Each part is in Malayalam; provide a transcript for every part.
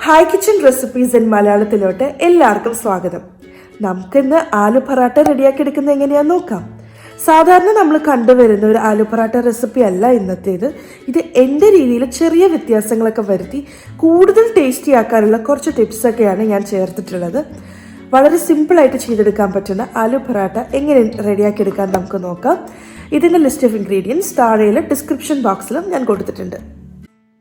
ഹായ് കിച്ചൺ റെസിപ്പീസ് ഇൻ മലയാളത്തിലോട്ട് എല്ലാവർക്കും സ്വാഗതം. നമുക്കിന്ന് ആലു പറാട്ട റെഡിയാക്കി എടുക്കുന്നത് എങ്ങനെയാണെന്ന് നോക്കാം. സാധാരണ നമ്മൾ കണ്ടുവരുന്ന ഒരു ആലു പറാട്ട റെസിപ്പി അല്ല ഇന്നത്തേത്. ഇത് എൻ്റെ രീതിയിൽ ചെറിയ വ്യത്യാസങ്ങളൊക്കെ വരുത്തി കൂടുതൽ ടേസ്റ്റി ആക്കാനുള്ള കുറച്ച് ടിപ്സൊക്കെയാണ് ഞാൻ ചേർത്തിട്ടുള്ളത്. വളരെ സിമ്പിളായിട്ട് ചെയ്തെടുക്കാൻ പറ്റുന്ന ആലു പറാട്ട എങ്ങനെ റെഡിയാക്കി എടുക്കാൻ നമുക്ക് നോക്കാം. ഇതിൻ്റെ ലിസ്റ്റ് ഓഫ് ഇൻഗ്രീഡിയൻസ് താഴെയുള്ള ഡിസ്ക്രിപ്ഷൻ ബോക്സിലും ഞാൻ കൊടുത്തിട്ടുണ്ട്.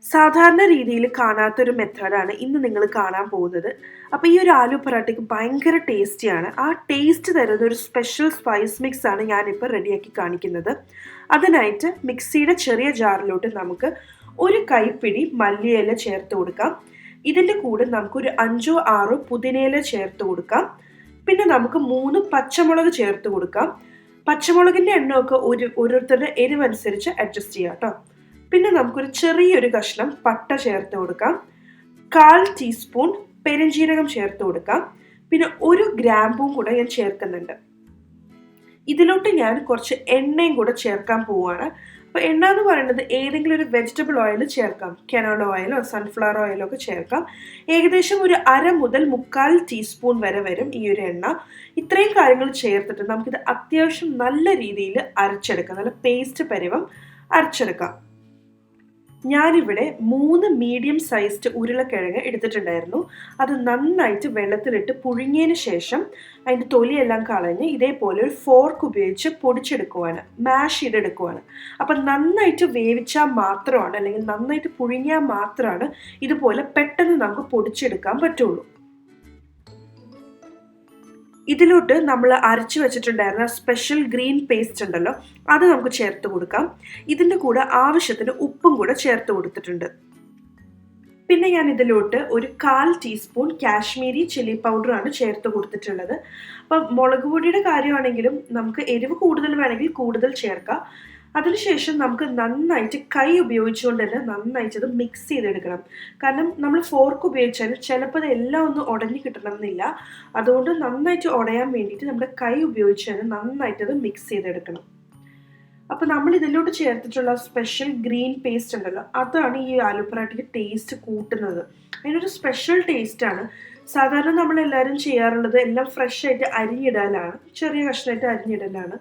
സാധാരണ രീതിയിൽ കാണാത്തൊരു മെത്തേഡാണ് ഇന്ന് നിങ്ങൾ കാണാൻ പോകുന്നത്. അപ്പോൾ ഈ ഒരു ആലു പറാട്ടയ്ക്ക് ഭയങ്കര ടേസ്റ്റിയാണ്. ആ ടേസ്റ്റ് തരുന്ന ഒരു സ്പെഷ്യൽ സ്പൈസ് മിക്സ് ആണ് ഞാനിപ്പോൾ റെഡിയാക്കി കാണിക്കുന്നത്. അതിനായിട്ട് മിക്സിയുടെ ചെറിയ ജാറിലോട്ട് നമുക്ക് ഒരു കൈപ്പിടി മല്ലിയില ചേർത്ത് കൊടുക്കാം. ഇതിൻ്റെ കൂടെ നമുക്കൊരു 5-6 പുതിനയില ചേർത്ത് കൊടുക്കാം. പിന്നെ നമുക്ക് 3 പച്ചമുളക് ചേർത്ത് കൊടുക്കാം. പച്ചമുളകിൻ്റെ എണ്ണമൊക്കെ ഓരോരുത്തരുടെ എരിവനുസരിച്ച് അഡ്ജസ്റ്റ് ചെയ്യാം കേട്ടോ. പിന്നെ നമുക്കൊരു ചെറിയൊരു കഷ്ണം പട്ട ചേർത്ത് കൊടുക്കാം. 1/4 ടീസ്പൂൺ പെരുംജീരകം ചേർത്ത് കൊടുക്കാം. പിന്നെ 1 ഗ്രാമ്പും കൂടെ ഞാൻ ചേർക്കുന്നുണ്ട്. ഇതിലോട്ട് ഞാൻ കുറച്ച് എണ്ണയും കൂടെ ചേർക്കാൻ പോവുകയാണ്. അപ്പോൾ എണ്ണ എന്ന് പറയുന്നത് ഏതെങ്കിലും ഒരു വെജിറ്റബിൾ ഓയിൽ ചേർക്കാം. കനോല ഓയിലോ സൺഫ്ലവർ ഓയിലോ ഒക്കെ ചേർക്കാം. ഏകദേശം ഒരു 1/2 മുതൽ 3/4 ടീസ്പൂൺ വരെ വരും ഈ ഒരു എണ്ണ. ഇത്രയും കാര്യങ്ങൾ ചേർത്തിട്ട് നമുക്കിത് അത്യാവശ്യം നല്ല രീതിയിൽ അരച്ചെടുക്കാം. നല്ല പേസ്റ്റ് പരുവം അരച്ചെടുക്കാം. ഞാനിവിടെ 3 മീഡിയം സൈസ്ഡ് ഉരുളക്കിഴങ്ങ് എടുത്തിട്ടുണ്ടായിരുന്നു. അത് നന്നായിട്ട് വെള്ളത്തിലിട്ട് പുഴുങ്ങിയതിന് ശേഷം അതിൻ്റെ തൊലിയെല്ലാം കളഞ്ഞ് ഇതേപോലെ ഒരു ഫോർക്ക് ഉപയോഗിച്ച് പൊടിച്ചെടുക്കുവാണ്, മാഷ് ചെയ്തെടുക്കുവാണ്. അപ്പം നന്നായിട്ട് വേവിച്ചാൽ മാത്രമാണ്, അല്ലെങ്കിൽ നന്നായിട്ട് പുഴുങ്ങിയാൽ മാത്രമാണ് ഇതുപോലെ പെട്ടെന്ന് നമുക്ക് പൊടിച്ചെടുക്കാൻ പറ്റുള്ളൂ. ഇതിലോട്ട് നമ്മൾ അരച്ചു വെച്ചിട്ടുണ്ടായിരുന്ന സ്പെഷ്യൽ ഗ്രീൻ പേസ്റ്റ് ഉണ്ടല്ലോ, അത് നമുക്ക് ചേർത്ത് കൊടുക്കാം. ഇതിൻ്റെ കൂടെ ആവശ്യത്തിന് ഉപ്പും കൂടെ ചേർത്ത് കൊടുത്തിട്ടുണ്ട്. പിന്നെ ഞാൻ ഇതിലോട്ട് ഒരു 1/4 ടീസ്പൂൺ കാശ്മീരി ചില്ലി പൗഡറാണ് ചേർത്ത് കൊടുത്തിട്ടുള്ളത്. അപ്പം മുളക് പൊടിയുടെ കാര്യമാണെങ്കിലും നമുക്ക് എരിവ് കൂടുതൽ വേണമെങ്കിൽ കൂടുതൽ ചേർക്കാം. അതിനുശേഷം നമുക്ക് നന്നായിട്ട് കൈ ഉപയോഗിച്ചുകൊണ്ട് തന്നെ നന്നായിട്ട് അത് മിക്സ് ചെയ്തെടുക്കണം. കാരണം നമ്മൾ ഫോർക്ക് ഉപയോഗിച്ചാൽ ചിലപ്പോൾ അത് എല്ലാം ഒന്ന് ഉടഞ്ഞു കിട്ടണമെന്നില്ല. അതുകൊണ്ട് നന്നായിട്ട് ഉടയാൻ വേണ്ടിയിട്ട് നമ്മുടെ കൈ ഉപയോഗിച്ച് തന്നെ നന്നായിട്ട് അത് മിക്സ് ചെയ്തെടുക്കണം. അപ്പോൾ നമ്മൾ ഇതിലോട്ട് ചേർത്തിട്ടുള്ള സ്പെഷ്യൽ ഗ്രീൻ പേസ്റ്റ് ഉണ്ടല്ലോ, അതാണ് ഈ ആലു പറാട്ടയ്ക്ക് ടേസ്റ്റ് കൂട്ടുന്നത്. അതിനൊരു സ്പെഷ്യൽ ടേസ്റ്റാണ്. സാധാരണ നമ്മളെല്ലാവരും ചെയ്യാറുള്ളത് എല്ലാം ഫ്രഷ് ആയിട്ട് അരിഞ്ഞിടലാണ്, ചെറിയ കഷ്ണമായിട്ട് അരിഞ്ഞിടലാണ്.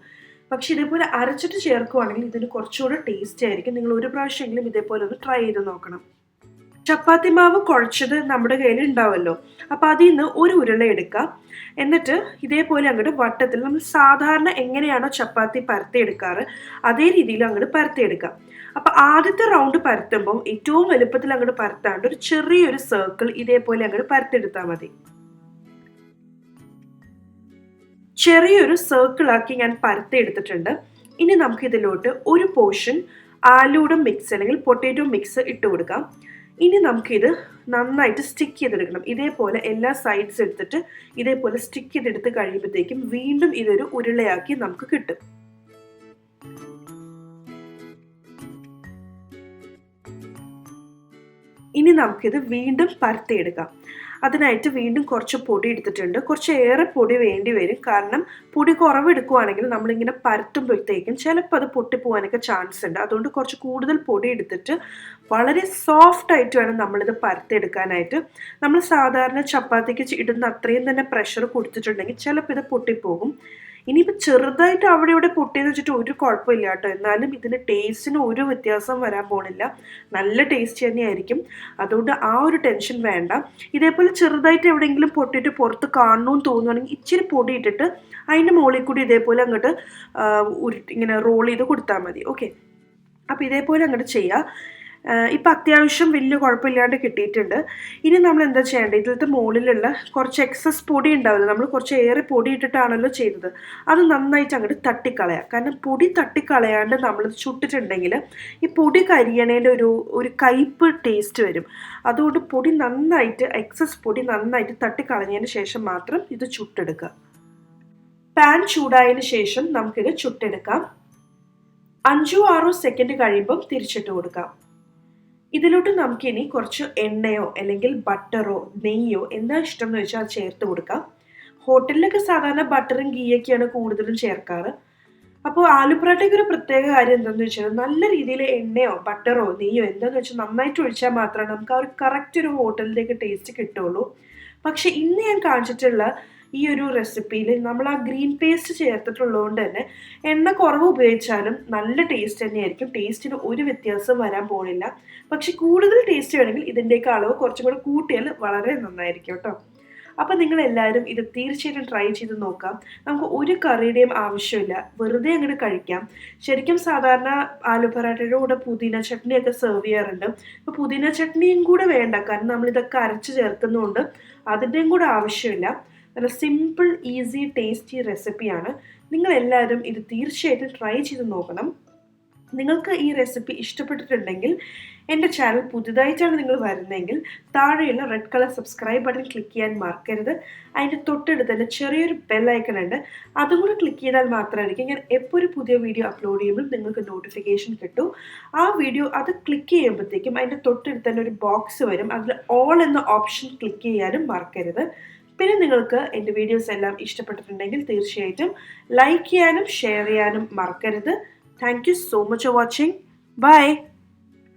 പക്ഷെ ഇതേപോലെ അരച്ചിട്ട് ചേർക്കുവാണെങ്കിൽ ഇതിന് കുറച്ചുകൂടെ ടേസ്റ്റി ആയിരിക്കും. നിങ്ങൾ ഒരു പ്രാവശ്യമെങ്കിലും ഇതേപോലെ ഒന്ന് ട്രൈ ചെയ്ത് നോക്കണം. ചപ്പാത്തി മാവ് കുഴച്ചത് നമ്മുടെ കയ്യിൽ ഉണ്ടാവുമല്ലോ, അപ്പോൾ അതിൽ നിന്ന് ഒരു ഉരുള എടുക്കാം. എന്നിട്ട് ഇതേപോലെ അങ്ങോട്ട് വട്ടത്തിൽ നമ്മൾ സാധാരണ എങ്ങനെയാണോ ചപ്പാത്തി പരത്തിയെടുക്കാറ് അതേ രീതിയിൽ അങ്ങോട്ട് പരത്തിയെടുക്കാം. അപ്പോൾ ആദ്യത്തെ റൗണ്ട് പരത്തുമ്പോൾ ഏറ്റവും വലുപ്പത്തിൽ അങ്ങോട്ട് പരത്താണ്ട് ഒരു ചെറിയൊരു സർക്കിൾ ഇതേപോലെ അങ്ങോട്ട് പരത്തിയെടുത്താൽ മതി. ചെറിയൊരു സർക്കിളാക്കി ഞാൻ പരത്തി എടുത്തിട്ടുണ്ട്. ഇനി നമുക്ക് ഇതിലോട്ട് ഒരു പോർഷൻ ആലൂടെ മിക്സ് അല്ലെങ്കിൽ പൊട്ടാറ്റോ മിക്സ് ഇട്ട് കൊടുക്കാം. ഇനി നമുക്കിത് നന്നായിട്ട് സ്റ്റിക്ക് ചെയ്തെടുക്കണം. ഇതേപോലെ എല്ലാ സൈഡ്സ് എടുത്തിട്ട് ഇതേപോലെ സ്റ്റിക്ക് ചെയ്തെടുത്ത് കഴിയുമ്പോഴത്തേക്കും വീണ്ടും ഇതൊരു ഉരുളയാക്കി നമുക്ക് കിട്ടും. ഇനി നമുക്കിത് വീണ്ടും പരത്തിയെടുക്കാം. അതിനായിട്ട് വീണ്ടും കുറച്ച് പൊടി എടുത്തിട്ടുണ്ട്. കുറച്ച് ഏറെ പൊടി വേണ്ടി വരും. കാരണം പൊടി കുറവെടുക്കുവാണെങ്കിൽ നമ്മളിങ്ങനെ പരത്തുമ്പോഴത്തേക്കും ചിലപ്പോൾ അത് പൊട്ടിപ്പോകാനൊക്കെ ചാൻസ് ഉണ്ട്. അതുകൊണ്ട് കുറച്ച് കൂടുതൽ പൊടി എടുത്തിട്ട് വളരെ സോഫ്റ്റ് ആയിട്ട് വേണം നമ്മളിത് പരത്തിയെടുക്കാനായിട്ട്. നമ്മൾ സാധാരണ ചപ്പാത്തിക്ക് ഇടുന്ന അത്രയും തന്നെ പ്രഷർ കൊടുത്തിട്ടുണ്ടെങ്കിൽ ചിലപ്പോൾ ഇത് പൊട്ടിപ്പോകും. ഇനിയിപ്പോൾ ചെറുതായിട്ട് അവിടെ ഇവിടെ പൊട്ടിയെന്ന് വെച്ചിട്ട് ഒരു കുഴപ്പമില്ല കേട്ടോ. എന്നാലും ഇതിന് ടേസ്റ്റിന് ഒരു വ്യത്യാസം വരാൻ പോണില്ല. നല്ല ടേസ്റ്റ് തന്നെയായിരിക്കും. അതുകൊണ്ട് ആ ഒരു ടെൻഷൻ വേണ്ട. ഇതേപോലെ ചെറുതായിട്ട് എവിടെയെങ്കിലും പൊട്ടിയിട്ട് പുറത്ത് കാണണമെന്ന് തോന്നുകയാണെങ്കിൽ ഇച്ചിരി പൊടി ഇട്ടിട്ട് അതിൻ്റെ മുകളിൽ കൂടി ഇതേപോലെ അങ്ങോട്ട് ഇങ്ങനെ റോൾ ചെയ്ത് കൊടുത്താൽ മതി. ഓക്കെ, അപ്പോൾ ഇതേപോലെ അങ്ങോട്ട് ചെയ്യുക. ഇപ്പം അത്യാവശ്യം വലിയ കുഴപ്പമില്ലാണ്ട് കിട്ടിയിട്ടുണ്ട്. ഇനി നമ്മൾ എന്താ ചെയ്യേണ്ടത്, ഇതിലത്തെ മുകളിലുള്ള കുറച്ച് എക്സസ് പൊടി ഉണ്ടാവില്ല, നമ്മൾ കുറച്ച് ഏറെ പൊടി ഇട്ടിട്ടാണല്ലോ ചെയ്തത്, അത് നന്നായിട്ട് അങ്ങോട്ട് തട്ടിക്കളയാം. കാരണം പൊടി തട്ടിക്കളയാണ്ട് നമ്മൾ ചുട്ടിട്ടുണ്ടെങ്കിൽ ഈ പൊടി കരിയണേൻ്റെ ഒരു കയ്പ്പ് ടേസ്റ്റ് വരും. അതുകൊണ്ട് പൊടി നന്നായിട്ട് എക്സസ് പൊടി നന്നായിട്ട് തട്ടിക്കളഞ്ഞതിന് ശേഷം മാത്രം ഇത് ചുട്ടെടുക്കുക. പാൻ ചൂടായതിന് ശേഷം നമുക്കിത് ചുട്ടെടുക്കാം. 5-6 സെക്കൻഡ് കഴിയുമ്പം തിരിച്ചിട്ട് കൊടുക്കാം. ഇതിലോട്ട് നമുക്കിനി കുറച്ച് എണ്ണയോ അല്ലെങ്കിൽ ബട്ടറോ നെയ്യോ എന്താ ഇഷ്ടം എന്ന് വെച്ചാൽ അത് ചേർത്ത് കൊടുക്കാം. ഹോട്ടലിലൊക്കെ സാധാരണ ബട്ടറും ഗീയൊക്കെയാണ് കൂടുതലും ചേർക്കാറ്. അപ്പോൾ ആലു പൊറാട്ടയ്ക്ക് ഒരു പ്രത്യേക കാര്യം എന്താണെന്ന് വെച്ചാൽ നല്ല രീതിയിൽ എണ്ണയോ ബട്ടറോ നെയ്യോ എന്താണെന്ന് വെച്ചാൽ നന്നായിട്ട് ഒഴിച്ചാൽ മാത്രമേ നമുക്ക് ആ ഒരു കറക്റ്റ് ഒരു ഹോട്ടലിലേക്ക് ടേസ്റ്റ് കിട്ടുള്ളൂ. പക്ഷെ ഇന്ന് ഞാൻ കാണിച്ചിട്ടുള്ള ഈ ഒരു റെസിപ്പിയിൽ നമ്മൾ ആ ഗ്രീൻ പേസ്റ്റ് ചേർത്തിട്ടുള്ളതുകൊണ്ട് തന്നെ എണ്ണ കുറവ് ഉപയോഗിച്ചാലും നല്ല ടേസ്റ്റ് തന്നെയായിരിക്കും. ടേസ്റ്റിന് ഒരു വ്യത്യാസം വരാൻ പോകുന്നില്ല. പക്ഷെ കൂടുതൽ ടേസ്റ്റ് വേണമെങ്കിൽ ഇതിൻ്റെയൊക്കെ അളവ് കുറച്ചും കൂടെ കൂട്ടിയാൽ വളരെ നന്നായിരിക്കും കേട്ടോ. അപ്പം നിങ്ങളെല്ലാവരും ഇത് തീർച്ചയായിട്ടും ട്രൈ ചെയ്ത് നോക്കാം. നമുക്ക് ഒരു കറിയുടെയും ആവശ്യമില്ല, വെറുതെ അങ്ങോട്ട് കഴിക്കാം. ശരിക്കും സാധാരണ ആലു പൊറാട്ടയുടെ കൂടെ പുതിന ചട്നിയൊക്കെ സെർവ് ചെയ്യാറുണ്ട്. അപ്പോൾ പുതിന ചട്നിയും കൂടെ വേണ്ട, കാരണം നമ്മളിതൊക്കെ അരച്ച് ചേർക്കുന്നതുകൊണ്ട് അതിൻ്റെയും കൂടെ ആവശ്യമില്ല. നല്ല സിമ്പിൾ ഈസി ടേസ്റ്റി റെസിപ്പിയാണ്. നിങ്ങളെല്ലാവരും ഇത് തീർച്ചയായിട്ടും ട്രൈ ചെയ്ത് നോക്കണം. നിങ്ങൾക്ക് ഈ റെസിപ്പി ഇഷ്ടപ്പെട്ടിട്ടുണ്ടെങ്കിൽ എൻ്റെ ചാനൽ പുതുതായിട്ടാണ് നിങ്ങൾ വരുന്നതെങ്കിൽ താഴെയുള്ള red colour subscribe button click ചെയ്യാൻ മറക്കരുത്. അതിൻ്റെ തൊട്ടടുത്ത് തന്നെ ചെറിയൊരു ബെൽ ഐക്കൺ ഉണ്ട്, അതും കൂടെ ക്ലിക്ക് ചെയ്താൽ മാത്രമായിരിക്കും ഞാൻ എപ്പോൾ ഒരു പുതിയ വീഡിയോ അപ്ലോഡ് ചെയ്യുമ്പോൾ നിങ്ങൾക്ക് നോട്ടിഫിക്കേഷൻ കിട്ടും. ആ വീഡിയോ അത് ക്ലിക്ക് ചെയ്യുമ്പോഴത്തേക്കും അതിൻ്റെ തൊട്ടടുത്ത് തന്നെ ഒരു ബോക്സ് വരും, അതിൽ ഓൾ എന്ന ഓപ്ഷൻ ക്ലിക്ക് ചെയ്യാനും മറക്കരുത്. പിന്നെ നിങ്ങൾക്ക് എൻ്റെ വീഡിയോസ് എല്ലാം ഇഷ്ടപ്പെട്ടിട്ടുണ്ടെങ്കിൽ തീർച്ചയായിട്ടും ലൈക്ക് ചെയ്യാനും ഷെയർ ചെയ്യാനും മറക്കരുത്. Thank you so much for watching. Bye.